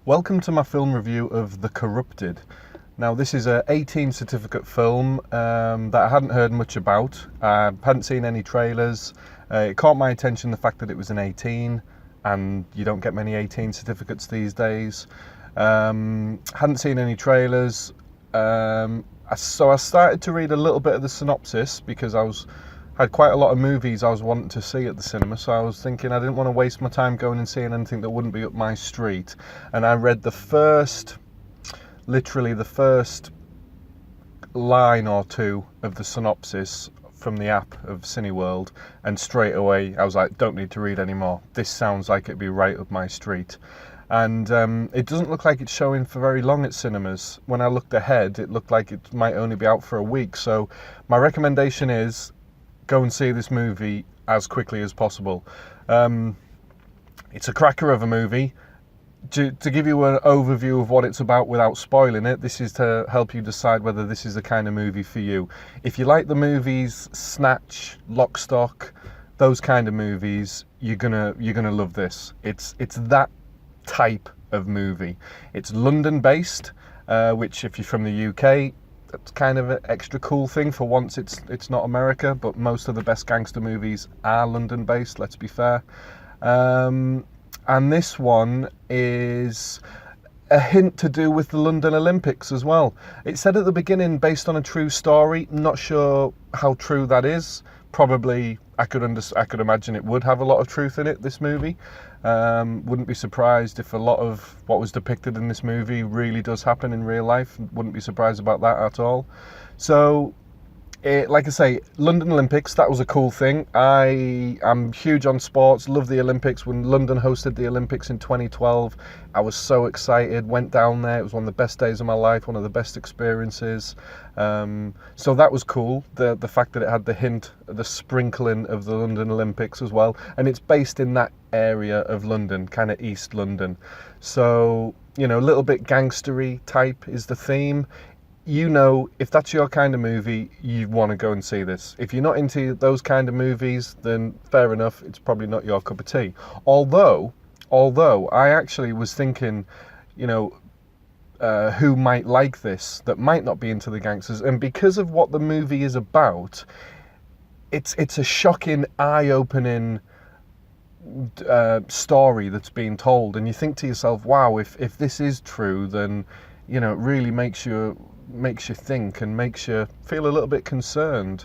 Welcome to my film review of The Corrupted. Now, this is a 18 certificate film that I hadn't heard much about. I hadn't seen any trailers. It caught my attention, the fact that it was an 18, and you don't get many 18 certificates these days. Hadn't seen any trailers. So I started to read a little bit of the synopsis because had quite a lot of movies I was wanting to see at the cinema, so I was thinking I didn't want to waste my time going and seeing anything that wouldn't be up my street. And I read literally the first line or two of the synopsis from the app of Cineworld, and straight away I was like, don't need to read anymore. This sounds like it'd be right up my street. And it doesn't look like it's showing for very long at cinemas. When I looked ahead, it looked like it might only be out for a week. So my recommendation is go and see this movie as quickly as possible. It's a cracker of a movie. To give you an overview of what it's about without spoiling it, this is to help you decide whether this is the kind of movie for you. If you like the movies Snatch, Lock, Stock, those kind of movies, you're gonna love this. It's that type of movie. It's London based, which if you're from the UK, that's kind of an extra cool thing. For once it's not America, but most of the best gangster movies are London based, let's be fair. And this one is a hint to do with the London Olympics as well. It said at the beginning, based on a true story. Not sure how true that is. Probably, I could imagine it would have a lot of truth in it, this movie. Wouldn't be surprised if a lot of what was depicted in this movie really does happen in real life. Wouldn't be surprised about that at all. So, like I say, London Olympics, that was a cool thing. I am huge on sports, love the Olympics. When London hosted the Olympics in 2012, I was so excited, went down there. It was one of the best days of my life, one of the best experiences. So that was cool, the fact that it had the hint, the sprinkling of the London Olympics as well. And it's based in that area of London, kind of East London. So, a little bit gangstery type is the theme. If that's your kind of movie, you want to go and see this. If you're not into those kind of movies, then fair enough, it's probably not your cup of tea. Although I actually was thinking, who might like this, that might not be into the gangsters, and because of what the movie is about, it's a shocking, eye-opening story that's being told, and you think to yourself, wow, if this is true, then it really makes you think and makes you feel a little bit concerned,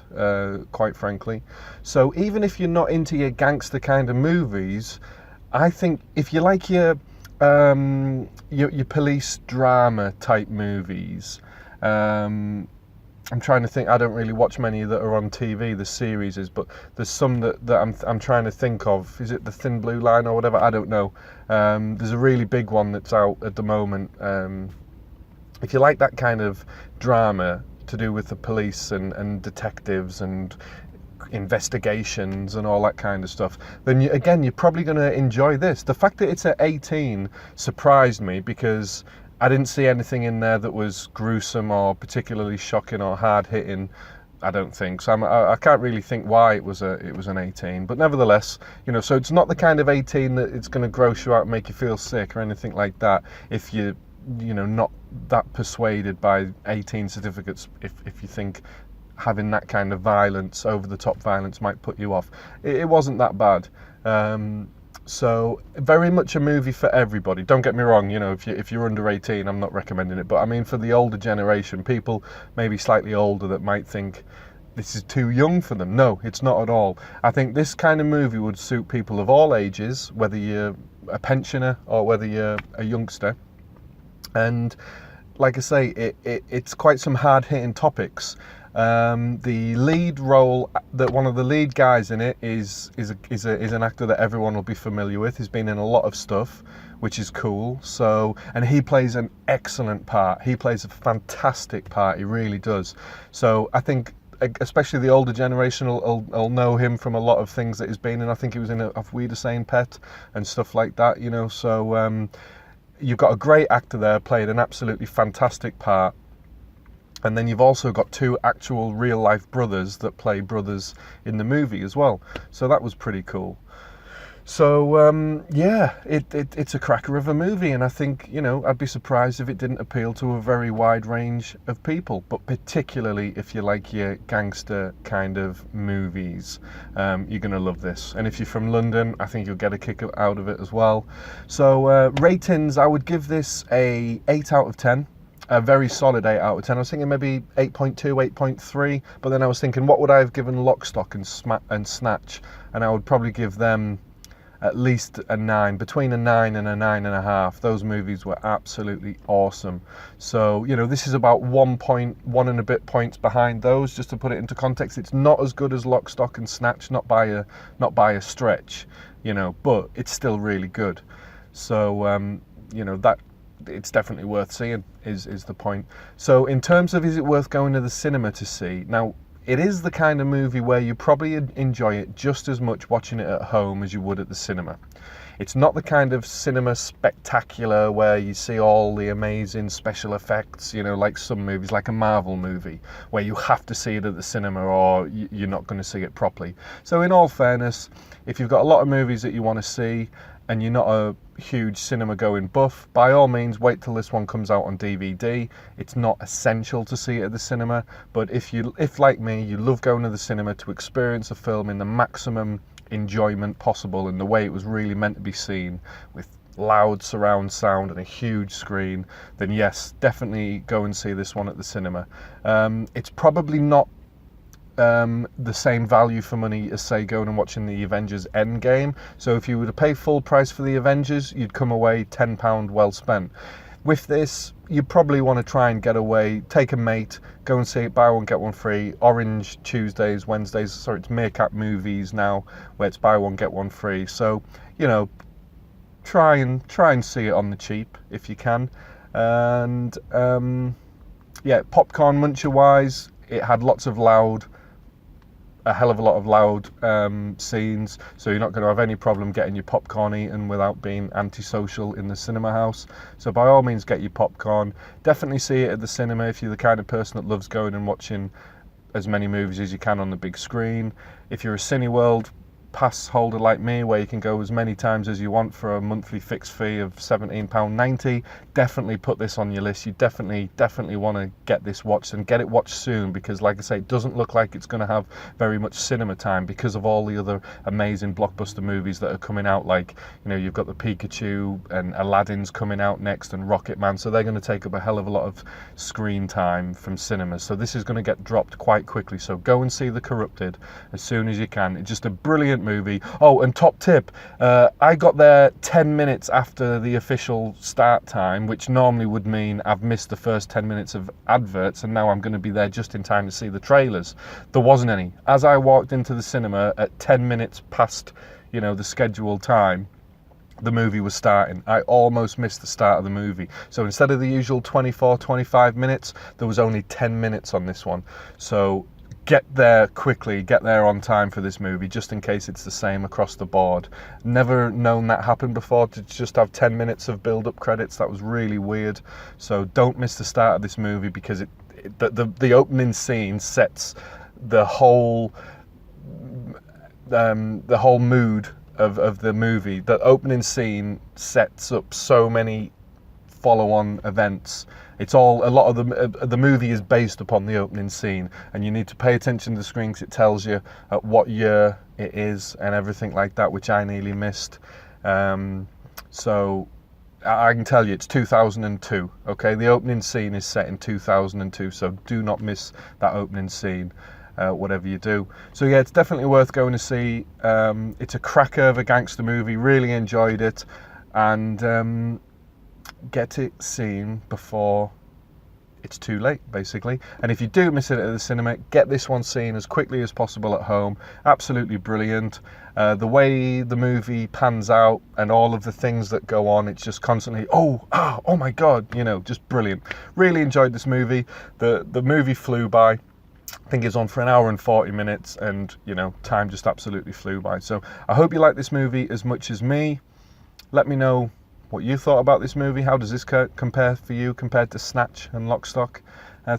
quite frankly. So even if you're not into your gangster kind of movies, I think if you like your police drama type movies, I'm trying to think. I don't really watch many that are on TV, the series is, but there's some that I'm trying to think of. Is it The Thin Blue Line or whatever? I don't know. There's a really big one that's out at the moment. If you like that kind of drama to do with the police and detectives and investigations and all that kind of stuff, then you're probably going to enjoy this. The fact that it's at 18 surprised me because I didn't see anything in there that was gruesome or particularly shocking or hard-hitting. I don't think so. I can't really think why it was an 18, but nevertheless, so it's not the kind of 18 that it's going to gross you out and make you feel sick or anything like that. If you're not that persuaded by 18 certificates, if you think having that kind of violence, over the top violence, might put you off. It wasn't that bad. So very much a movie for everybody. Don't get me wrong, if you're under 18, I'm not recommending it, but I mean for the older generation, people maybe slightly older that might think this is too young for them. No, it's not at all. I think this kind of movie would suit people of all ages, whether you're a pensioner or whether you're a youngster. And like I say, it's quite some hard-hitting topics. The lead role, one of the lead guys in it is an actor that everyone will be familiar with. He's been in a lot of stuff, which is cool. So, and he plays an excellent part. He plays a fantastic part. He really does. So I think, especially the older generation will know him from a lot of things that he's been in. I think he was in Auf Wiedersehen, Pet, and stuff like that. So. You've got a great actor there playing an absolutely fantastic part, and then you've also got two actual real life brothers that play brothers in the movie as well, so that was pretty cool. So yeah, it's a cracker of a movie, and I think, I'd be surprised if it didn't appeal to a very wide range of people, but particularly if you like your gangster kind of movies, you're going to love this. And if you're from London, I think you'll get a kick out of it as well. So ratings, I would give this a 8 out of 10. A very solid 8 out of 10. I was thinking maybe 8.2, 8.3, but then I was thinking, what would I have given Lock, Stock and Snatch? And I would probably give them at least a 9, between a 9 and a 9.5. Those movies were absolutely awesome. So, this is about 1 and a bit points behind those, just to put it into context. It's not as good as Lock, Stock and Snatch, not by a stretch, but it's still really good. So, that it's definitely worth seeing is the point. So in terms of, is it worth going to the cinema to see? Now, it is the kind of movie where you probably enjoy it just as much watching it at home as you would at the cinema. It's not the kind of cinema spectacular where you see all the amazing special effects, like some movies, like a Marvel movie, where you have to see it at the cinema or you're not going to see it properly. So in all fairness, if you've got a lot of movies that you want to see and you're not a huge cinema going buff, by all means wait till this one comes out on DVD. It's not essential to see it at the cinema, but if like me, you love going to the cinema to experience a film in the maximum enjoyment possible in the way it was really meant to be seen, with loud surround sound and a huge screen, then yes, definitely go and see this one at the cinema. It's probably not the same value for money as, say, going and watching the Avengers Endgame. So if you were to pay full price for the Avengers, you'd come away £10 well spent. With this, you probably want to try and get away, take a mate, go and see it, buy one get one free. Orange Tuesdays, Wednesdays, sorry, it's Meerkat Movies now, where it's buy one get one free. So, try and see it on the cheap if you can. And yeah, popcorn muncher wise, it had a hell of a lot of loud scenes, so you're not going to have any problem getting your popcorn eaten without being antisocial in the cinema house. So by all means, get your popcorn. Definitely see it at the cinema if you're the kind of person that loves going and watching as many movies as you can on the big screen. If you're a Cineworld pass holder like me, where you can go as many times as you want for a monthly fixed fee of £17.90, definitely put this on your list. You definitely want to get this watched, and get it watched soon, because like I say, it doesn't look like it's going to have very much cinema time because of all the other amazing blockbuster movies that are coming out. Like, you've got the Pikachu, and Aladdin's coming out next, and Rocketman, so they're going to take up a hell of a lot of screen time from cinemas. So this is going to get dropped quite quickly, so go and see The Corrupted as soon as you can. It's just a brilliant movie. Oh, and top tip, I got there 10 minutes after the official start time, which normally would mean I've missed the first 10 minutes of adverts, and now I'm going to be there just in time to see the trailers. There wasn't any. As I walked into the cinema at 10 minutes past, the scheduled time, the movie was starting. I almost missed the start of the movie. So instead of the usual 24, 25 minutes, there was only 10 minutes on this one. So get there quickly, get there on time for this movie, just in case it's the same across the board. Never known that happen before, to just have 10 minutes of build-up credits. That was really weird. So don't miss the start of this movie, because the opening scene sets the whole mood of the movie. The opening scene sets up so many follow-on events. It's all, a lot of the movie is based upon the opening scene, and you need to pay attention to the screen because it tells you at what year it is and everything like that, which I nearly missed. So I can tell you it's 2002. Okay, the opening scene is set in 2002, so do not miss that opening scene, whatever you do. So yeah, it's definitely worth going to see. It's a cracker of a gangster movie. Really enjoyed it, and get it seen before it's too late, basically. And if you do miss it at the cinema, get this one seen as quickly as possible at home. Absolutely brilliant. The way the movie pans out and all of the things that go on, it's just constantly, oh my God, just brilliant. Really enjoyed this movie. The movie flew by. I think it's on for an hour and 40 minutes, and time just absolutely flew by. So I hope you like this movie as much as me. Let me know what you thought about this movie. How does this compare for you compared to Snatch and Lock, Stock?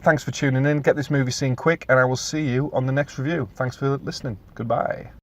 Thanks for tuning in. Get this movie seen quick, and I will see you on the next review. Thanks for listening. Goodbye.